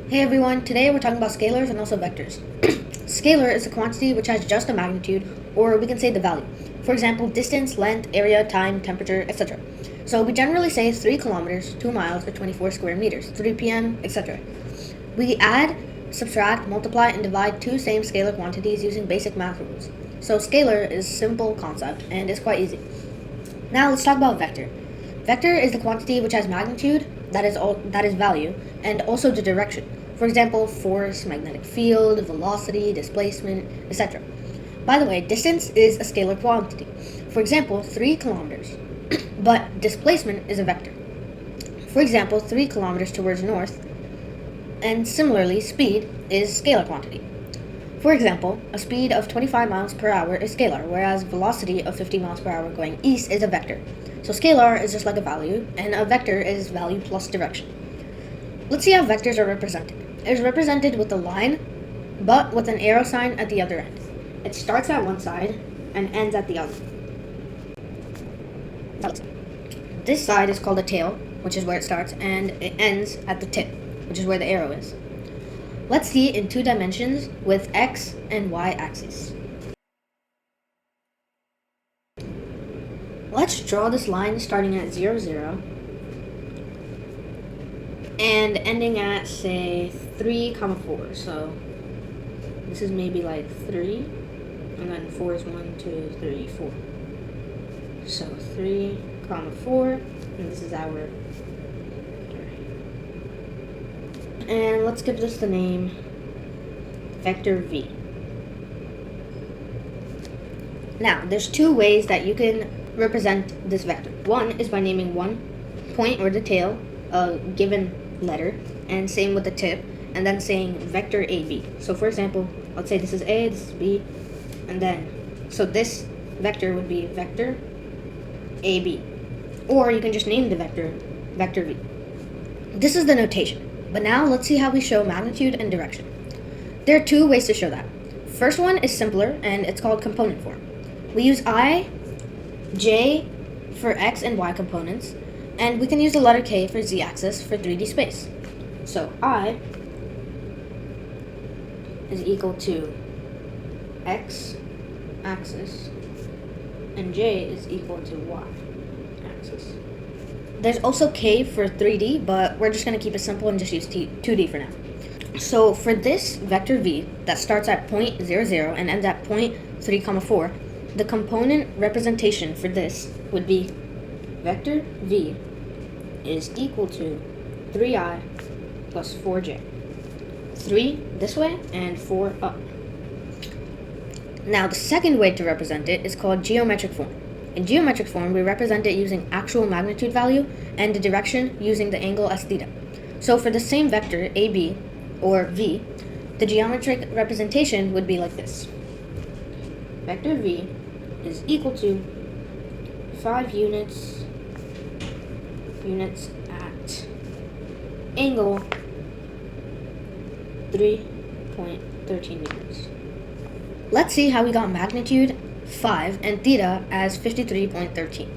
Hey everyone, today we're talking about scalars and also vectors. Scalar is a quantity which has just a magnitude, or we can say the value. For example, distance, length, area, time, temperature, etc. So we generally say 3 kilometers, 2 miles, or 24 square meters, 3 p.m., etc. We add, subtract, multiply, and divide two same scalar quantities using basic math rules. So scalar is a simple concept and it's quite easy. Now let's talk about vector. Vector is the quantity which has magnitude, that is value, and also the direction. For example, force, magnetic field, velocity, displacement, etc. By the way, distance is a scalar quantity. For example, 3 kilometers. But displacement is a vector. For example, 3 kilometers towards north. And similarly, speed is scalar quantity. For example, a speed of 25 miles per hour is scalar, whereas velocity of 50 miles per hour going east is a vector. So scalar is just like a value, and a vector is value plus direction. Let's see how vectors are represented. It is represented with a line, but with an arrow sign at the other end. It starts at one side and ends at the other. This side is called a tail, which is where it starts, and it ends at the tip, which is where the arrow is. Let's see in 2 dimensions with x and y axes. Let's draw this line starting at 0, 0 and ending at, say, 3, 4. So this is maybe like 3, and then 4 is 1, 2, 3, 4. So 3, 4, and this is our vector. And let's give this the name vector v. Now, there's 2 ways that you can represent this vector. One is by naming one point or the tail a given letter, and same with the tip, and then saying vector AB. So for example, let's say this is A, this is B, and then, so this vector would be vector AB. Or you can just name the vector vector V. This is the notation. But now let's see how we show magnitude and direction. There are 2 ways to show that. First one is simpler, and it's called component form. We use I, J for x and y components, and we can use the letter K for z-axis for 3D space. So I is equal to x axis, and J is equal to y axis. There's also K for 3D, but we're just going to keep it simple and just use 2D for now. So for this vector v that starts at point 0, 0 and ends at point 3, 4, the component representation for this would be vector v is equal to 3i plus 4j. 3 this way and 4 up. Now the second way to represent it is called geometric form. In geometric form, we represent it using actual magnitude value and the direction using the angle s theta. So for the same vector AB or v, the geometric representation would be like this. Vector v is equal to 5 units at angle 3.13 meters. Let's see how we got magnitude 5 and theta as 53.13.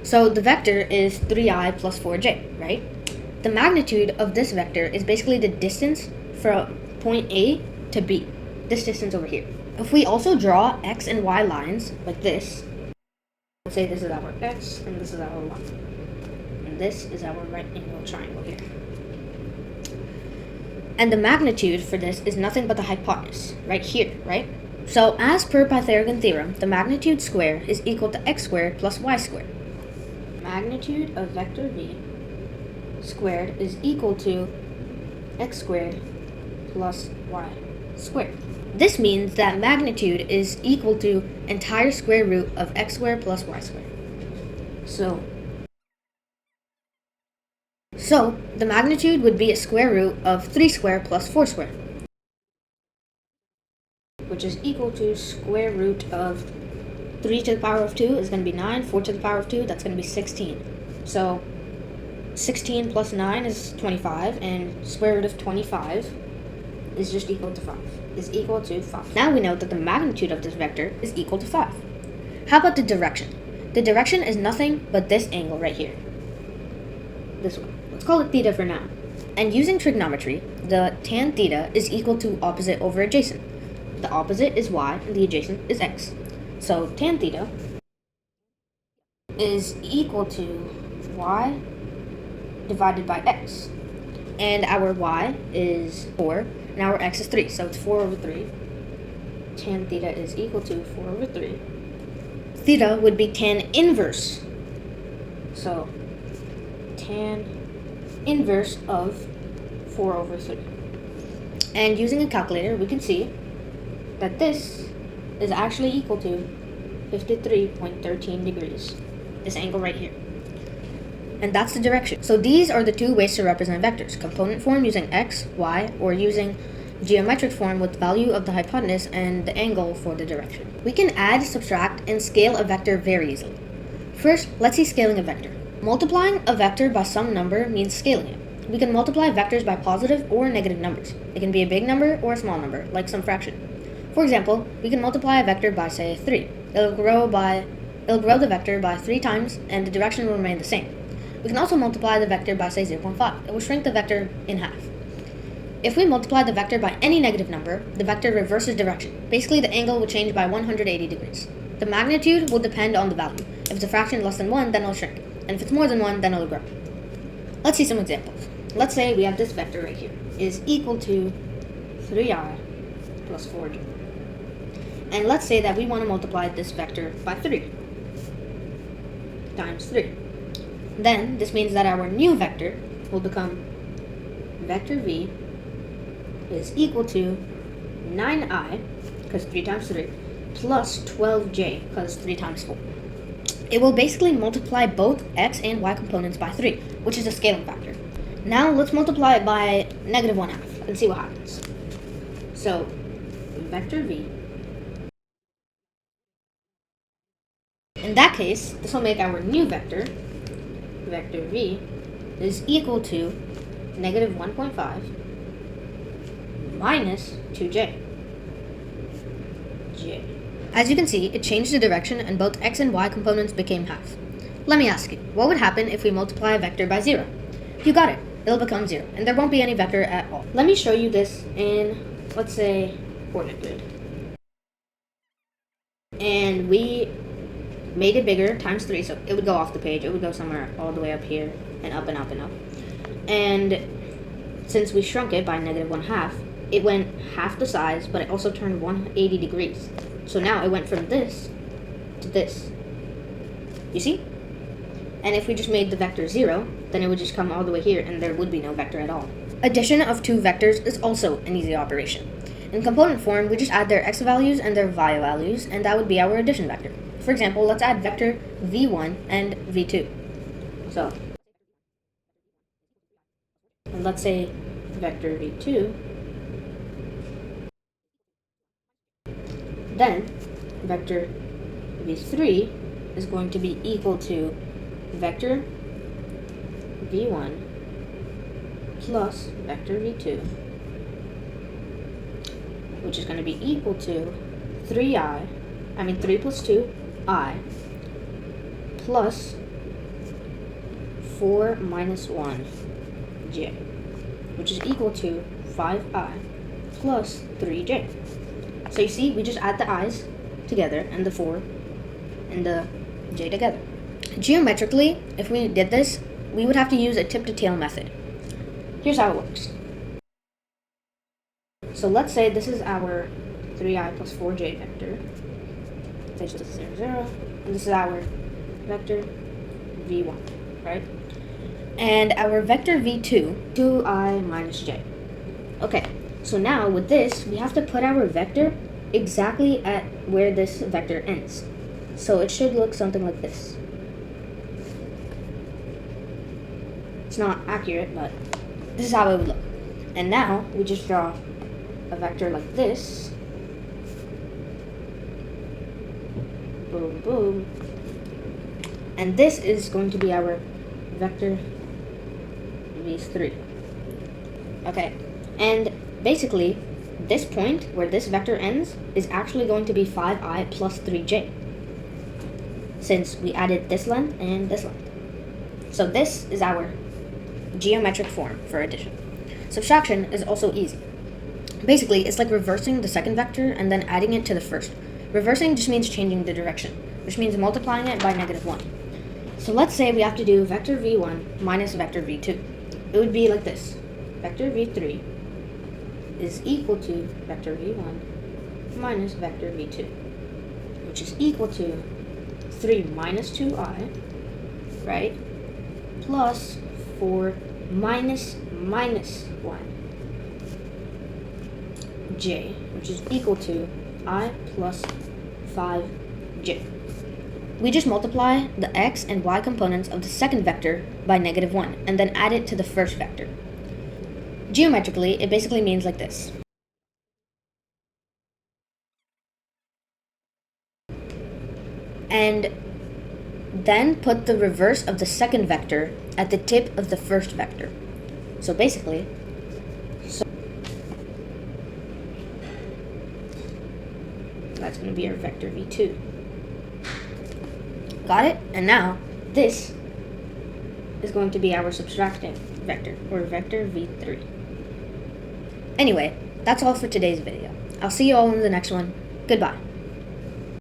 So the vector is 3i plus 4j, right? The magnitude of this vector is basically the distance from point A to B, this distance over here. If we also draw x and y lines like this, let's say this is our x and this is our y, and this is our right angle triangle here. And the magnitude for this is nothing but the hypotenuse, right here, right? So as per Pythagorean theorem, the magnitude squared is equal to x squared plus y squared. Magnitude of vector v squared is equal to x squared plus y squared. This means that magnitude is equal to entire square root of x squared plus y squared. So the magnitude would be a square root of 3 squared plus 4 squared, which is equal to square root of 3 to the power of 2 is going to be 9, 4 to the power of 2, that's going to be 16. So 16 plus 9 is 25, and square root of 25 is just equal to 5, is equal to 5. Now we know that the magnitude of this vector is equal to 5. How about the direction? The direction is nothing but this angle right here. This one. Let's call it theta for now. And using trigonometry, the tan theta is equal to opposite over adjacent. The opposite is y and the adjacent is x. So tan theta is equal to y divided by x. And our y is 4, and our x is 3, so it's 4 over 3. Tan theta is equal to 4 over 3. Theta would be tan inverse. So tan inverse of 4 over 3. And using a calculator, we can see that this is actually equal to 53.13 degrees. This angle right here. And that's the direction. So these are the two ways to represent vectors. Component form using x, y, or using geometric form with the value of the hypotenuse and the angle for the direction. We can add, subtract, and scale a vector very easily. First, let's see scaling a vector. Multiplying a vector by some number means scaling it. We can multiply vectors by positive or negative numbers. It can be a big number or a small number, like some fraction. For example, we can multiply a vector by, say, 3. It'll grow the vector by 3 times, and the direction will remain the same. We can also multiply the vector by, say, 0.5. It will shrink the vector in half. If we multiply the vector by any negative number, the vector reverses direction. Basically, the angle will change by 180 degrees. The magnitude will depend on the value. If it's a fraction less than 1, then it'll shrink. And if it's more than 1, then it'll grow. Let's see some examples. Let's say we have this vector right here is equal to 3i plus 4j. And let's say that we want to multiply this vector by 3 times 3. Then this means that our new vector will become vector v is equal to 9i, because 3 times 3, plus 12j, because 3 times 4. It will basically multiply both x and y components by 3, which is a scaling factor. Now let's multiply it by negative 1/2 and see what happens. So vector v, in that case, this will make our new vector, vector v, is equal to negative 1.5 minus 2j. As you can see, it changed the direction and both x and y components became half. Let me ask you, what would happen if we multiply a vector by 0? You got it. It'll become 0, and there won't be any vector at all. Let me show you this in, let's say, coordinate grid. And we made it bigger, times 3, so it would go off the page. It would go somewhere all the way up here, and up and up and up. And since we shrunk it by negative 1/2, it went half the size, but it also turned 180 degrees. So now it went from this to this. You see? And if we just made the vector 0, then it would just come all the way here, and there would be no vector at all. Addition of two vectors is also an easy operation. In component form, we just add their x values and their y values, and that would be our addition vector. For example, let's add vector v1 and v2. So, and let's say vector v2, then vector v3 is going to be equal to vector v1 plus vector v2, which is going to be equal to 3 plus 2i plus 4 minus 1j, which is equal to 5i plus 3j. So you see, we just add the i's together and the 4 and the j together. Geometrically, if we did this, we would have to use a tip-to-tail method. Here's how it works. So let's say this is our 3i plus 4j vector. This is 0, 0, and this is our vector v1, right? And our vector v2, 2i minus j. Okay, so now with this, we have to put our vector exactly at where this vector ends. So it should look something like this. It's not accurate, but this is how it would look. And now we just draw a vector like this. Boom, boom. And this is going to be our vector v3. Okay, and basically, this point where this vector ends is actually going to be 5i plus 3j, since we added this length and this length. So this is our geometric form for addition. Subtraction is also easy. Basically, it's like reversing the second vector and then adding it to the first. Reversing just means changing the direction, which means multiplying it by -1. So let's say we have to do vector v1 minus vector v2. It would be like this. Vector v3 is equal to vector v1 minus vector v2, which is equal to 3 minus 2i, right, plus 4 minus 1 j, which is equal to I plus 5j. We just multiply the x and y components of the second vector by -1 and then add it to the first vector. Geometrically, it basically means like this. And then put the reverse of the second vector at the tip of the first vector. So basically, that's going to be our vector v2. Got it? And now, this is going to be our subtracting vector, or vector v3. Anyway, that's all for today's video. I'll see you all in the next one. Goodbye.